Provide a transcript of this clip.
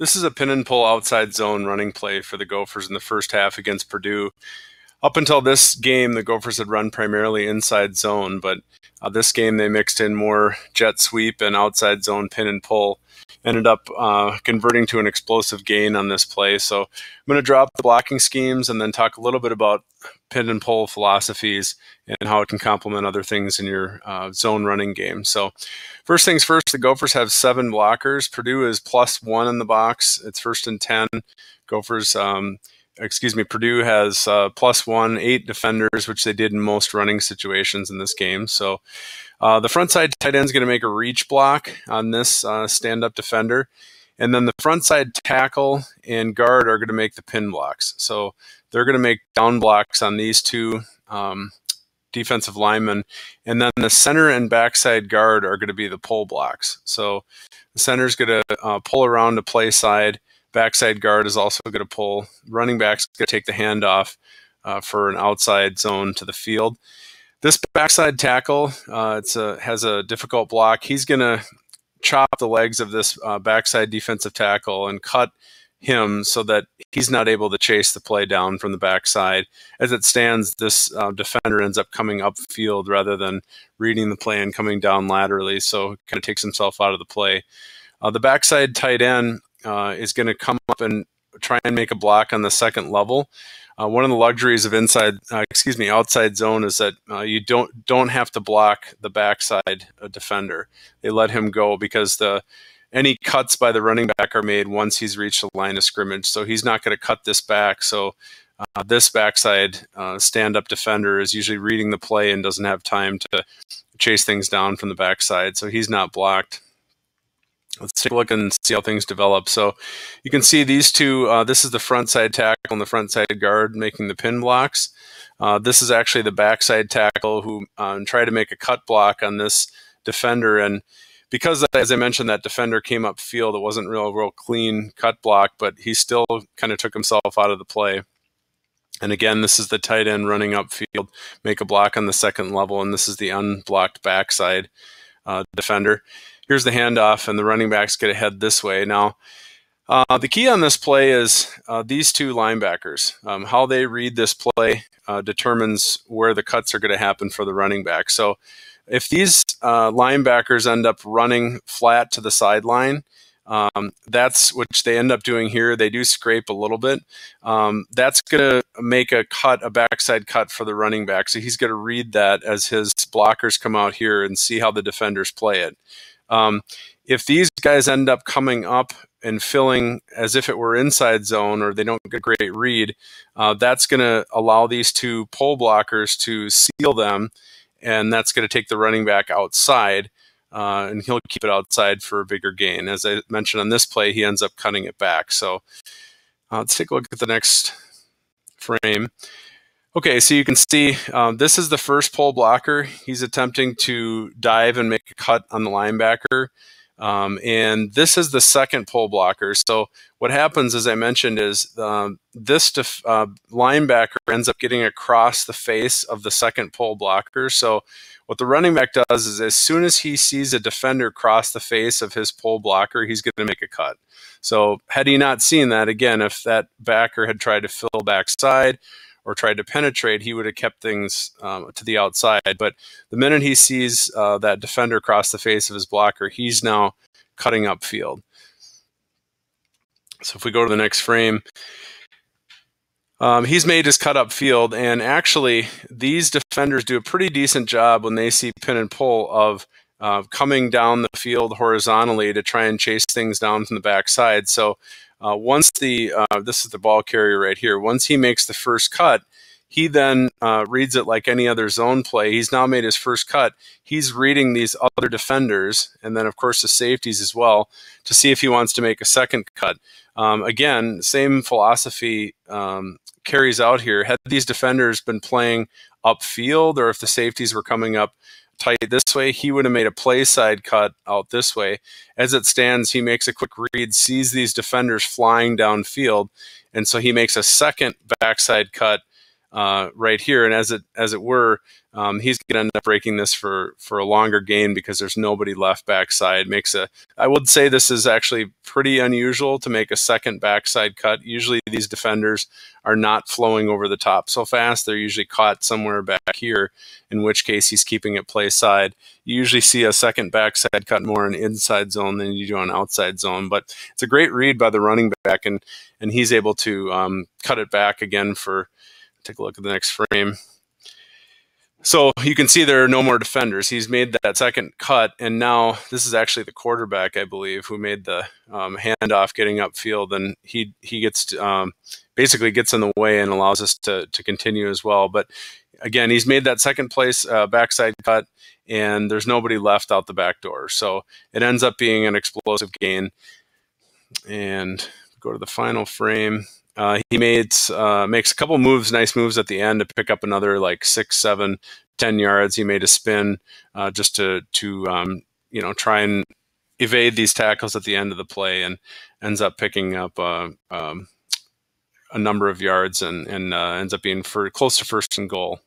This is a pin and pull outside zone running play for the Gophers in the first half against Purdue. Up until this game, the Gophers had run primarily inside zone, but this game they mixed in more jet sweep and outside zone pin and pull. Ended up converting to an explosive gain on this play. So I'm going to drop the blocking schemes and then talk a little bit about pin and pull philosophies and how it can complement other things in your zone running game. So first things first, the Gophers have 7 blockers. Purdue is +1 in the box. It's 1st and 10. Purdue has +1, 8 defenders, which they did in most running situations in this game. So the front side tight end is going to make a reach block on this stand-up defender. And then the front side tackle and guard are going to make the pin blocks. So they're going to make down blocks on these two defensive linemen. And then the center and backside guard are going to be the pull blocks. So the center is going to pull around to play side. Backside guard is also going to pull. Running back's going to take the handoff for an outside zone to the field. This backside tackle has a difficult block. He's going to chop the legs of this backside defensive tackle and cut him so that he's not able to chase the play down from the backside. As it stands, this defender ends up coming upfield rather than reading the play and coming down laterally, so kind of takes himself out of the play. The backside tight end is going to come up and try and make a block on the second level. One of the luxuries of outside zone is that you don't have to block the backside defender. They let him go because any cuts by the running back are made once he's reached the line of scrimmage. So he's not going to cut this back. So this backside stand-up defender is usually reading the play and doesn't have time to chase things down from the backside. So he's not blocked. Let's take a look and see how things develop. So you can see these two, this is the front side tackle and the front side guard making the pin blocks. This is actually the backside tackle who tried to make a cut block on this defender. And because, as I mentioned, that defender came upfield, it wasn't real clean cut block, but he still kind of took himself out of the play. And again, this is the tight end running upfield, make a block on the second level, and this is the unblocked backside defender. Here's the handoff, and the running backs get ahead this way. Now, the key on this play is these two linebackers. How they read this play determines where the cuts are going to happen for the running back. So if these linebackers end up running flat to the sideline, that's which they end up doing here. They do scrape a little bit. That's going to make a backside cut for the running back. So he's going to read that as his blockers come out here and see how the defenders play it. If these guys end up coming up and filling as if it were inside zone, or they don't get a great read, that's going to allow these two pull blockers to seal them, and that's going to take the running back outside, and he'll keep it outside for a bigger gain. As I mentioned on this play, he ends up cutting it back. So let's take a look at the next frame. Okay, so you can see this is the first pull blocker. He's attempting to dive and make a cut on the linebacker. And this is the second pull blocker. So what happens, as I mentioned, is this linebacker ends up getting across the face of the second pull blocker. So what the running back does is as soon as he sees a defender cross the face of his pull blocker, he's going to make a cut. So had he not seen that, again, if that backer had tried to fill backside or tried to penetrate, he would have kept things to the outside. But the minute he sees that defender cross the face of his blocker, he's now cutting upfield. So if we go to the next frame, he's made his cut upfield, and actually these defenders do a pretty decent job when they see pin and pull of coming down the field horizontally to try and chase things down from the backside. So once this is the ball carrier right here, once he makes the first cut, he then reads it like any other zone play. He's now made his first cut. He's reading these other defenders, and then of course the safeties as well, to see if he wants to make a second cut. Again, same philosophy carries out here. Had these defenders been playing upfield, or if the safeties were coming up tight this way, he would have made a play side cut out this way. As it stands, he makes a quick read, sees these defenders flying downfield, and so he makes a second backside cut right here, and as it were, he's going to end up breaking this for a longer gain because there's nobody left backside. I would say this is actually pretty unusual to make a second backside cut. Usually these defenders are not flowing over the top so fast. They're usually caught somewhere back here, in which case he's keeping it play side. You usually see a second backside cut more in inside zone than you do on outside zone, but it's a great read by the running back, and he's able to cut it back again for. Take a look at the next frame. So you can see there are no more defenders. He's made that second cut, and now this is actually the quarterback, I believe, who made the handoff getting upfield, and he gets to, basically gets in the way and allows us to continue as well. But again, he's made that second place backside cut, and there's nobody left out the back door. So it ends up being an explosive gain. And go to the final frame. He makes a couple moves, nice moves at the end to pick up another like 6, 7, 10 yards. He made a spin just to try and evade these tackles at the end of the play, and ends up picking up a number of yards and ends up being close to first and goal.